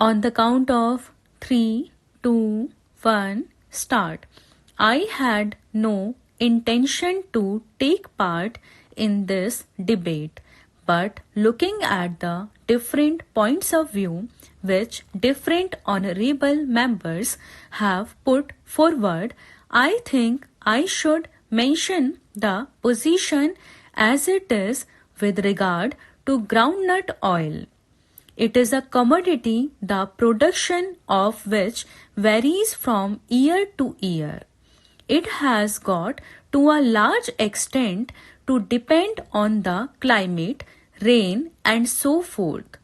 On the count of 3, 2, 1, start. I had no intention to take part in this debate, but looking at the different points of view which different honorable members have put forward, I think I should mention the position as it is with regard to groundnut oil. It is a commodity the production of which varies from year to year. It has got to a large extent to depend on the climate, rain, and so forth.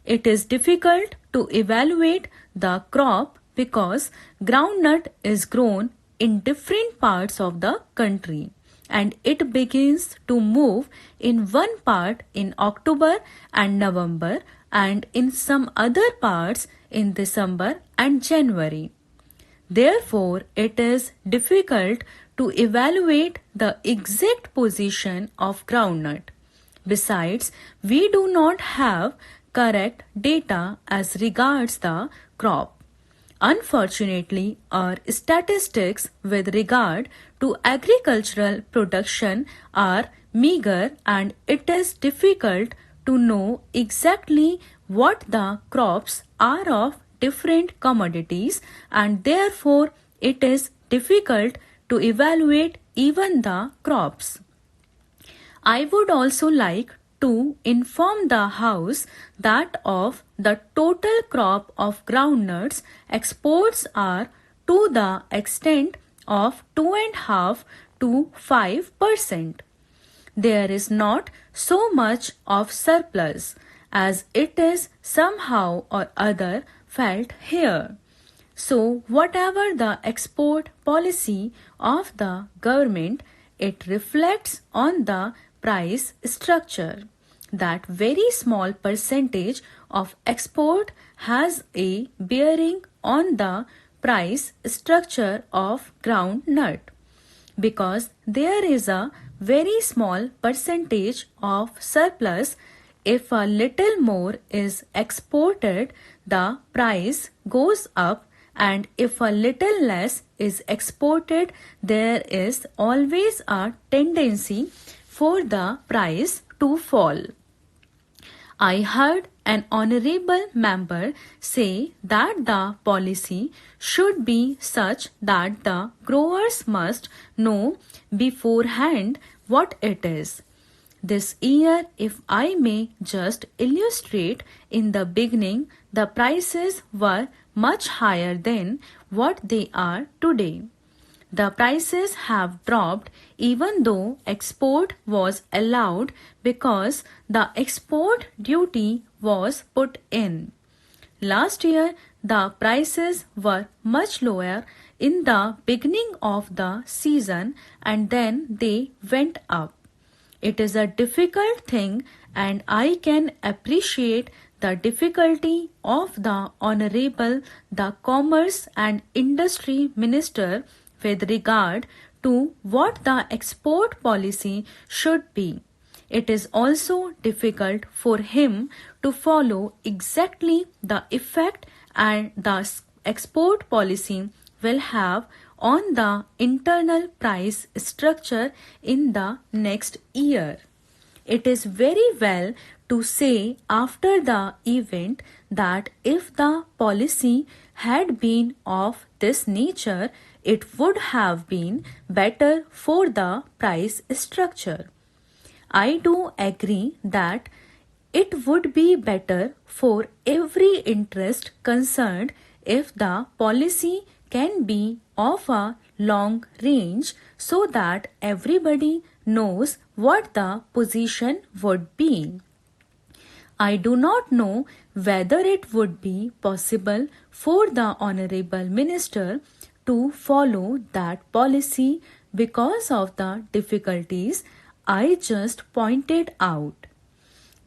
It is difficult to evaluate the crop because groundnut is grown in different parts of the country and it begins to move in one part in October and November and in some other parts in December and January. Therefore, it is difficult to evaluate the exact position of groundnut. Besides, we do not have correct data as regards the crop. Unfortunately, our statistics with regard to agricultural production are meager and it is difficult to know exactly what the crops are of different commodities and therefore it is difficult to evaluate even the crops. I would also like to inform the House that of the total crop of groundnuts, exports are to the extent of 2.5 to 5%. There is not so much of surplus as it is somehow or other felt here. So, whatever the export policy of the government, it reflects on the price structure. That very small percentage of export has a bearing on the price structure of groundnut because there is a very small percentage of surplus. If a little more is exported, the price goes up, and if a little less is exported, there is always a tendency for the price to fall. I heard an honorable member say that the policy should be such that the growers must know beforehand what it is. This year, if I may just illustrate, in the beginning, the prices were much higher than what they are today. The prices have dropped even though export was allowed because the export duty was put in. Last year, the prices were much lower in the beginning of the season and then they went up. It is a difficult thing and I can appreciate the difficulty of the Honorable the Commerce and Industry Minister with regard to what the export policy should be. It is also difficult for him to follow exactly the effect and the export policy will have on the internal price structure in the next year. It is very well to say after the event that if the policy had been of this nature, it would have been better for the price structure. I do agree that it would be better for every interest concerned if the policy can be of a long range so that everybody knows what the position would be. I do not know whether it would be possible for the Honorable Minister to follow that policy because of the difficulties I just pointed out.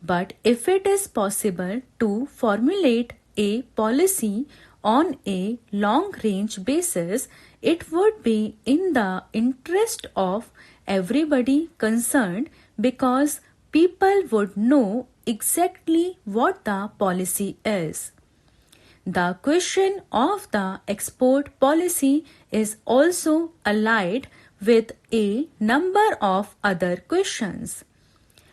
But if it is possible to formulate a policy on a long range basis, it would be in the interest of everybody concerned because people would know exactly what the policy is. The question of the export policy is also allied with a number of other questions.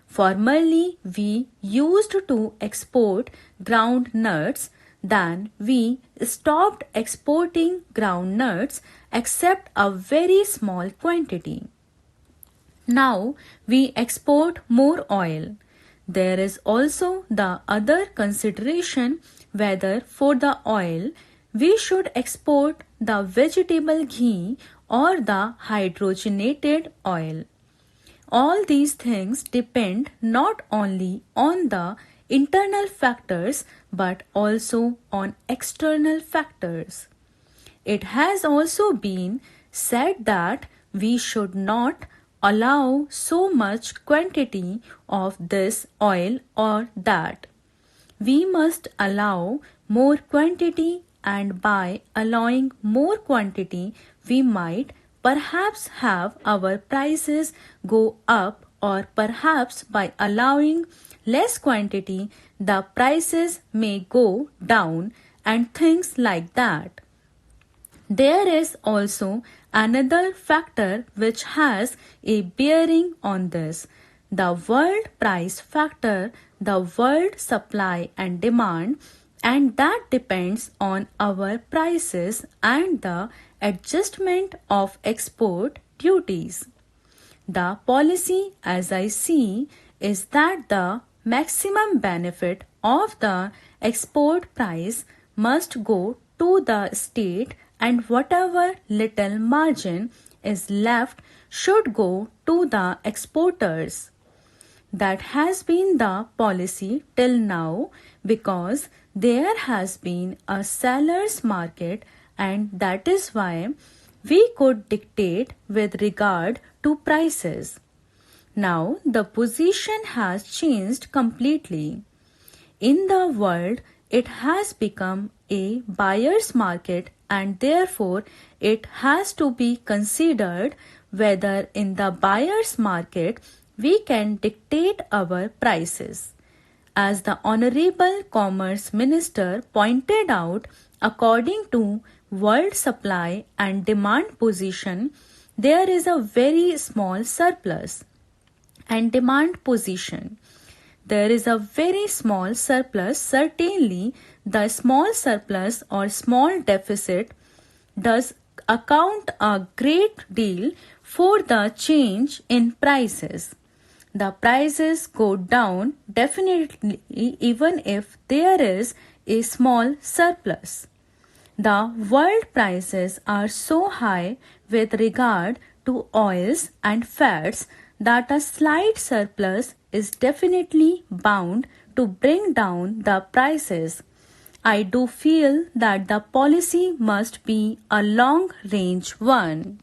Formerly, we used to export ground nuts, then we stopped exporting ground nuts except a very small quantity. Now we export more oil. There is also the other consideration whether for the oil we should export the vegetable ghee or the hydrogenated oil. All these things depend not only on the internal factors but also on external factors. It has also been said that we should not allow so much quantity of this oil or that. We must allow more quantity, and by allowing more quantity we might perhaps have our prices go up, or perhaps by allowing less quantity the prices may go down, and things like that. There is also another factor which has a bearing on this: the world price factor, the world supply and demand, and that depends on our prices and the adjustment of export duties. The policy, as I see, is that the maximum benefit of the export price must go to the state, and whatever little margin is left should go to the exporters. That has been the policy till now because there has been a seller's market, and that is why we could dictate with regard to prices. Now the position has changed completely. In the world, it has become a buyer's market, and therefore it has to be considered whether in the buyer's market we can dictate our prices. As the Honorable Commerce Minister pointed out, according to world supply and demand position, there is a very small surplus. And demand position, there is a very small surplus. Certainly, the small surplus or small deficit does account a great deal for the change in prices. The prices go down definitely even if there is a small surplus. The world prices are so high with regard to oils and fats that a slight surplus is definitely bound to bring down the prices. I do feel that the policy must be a long range one.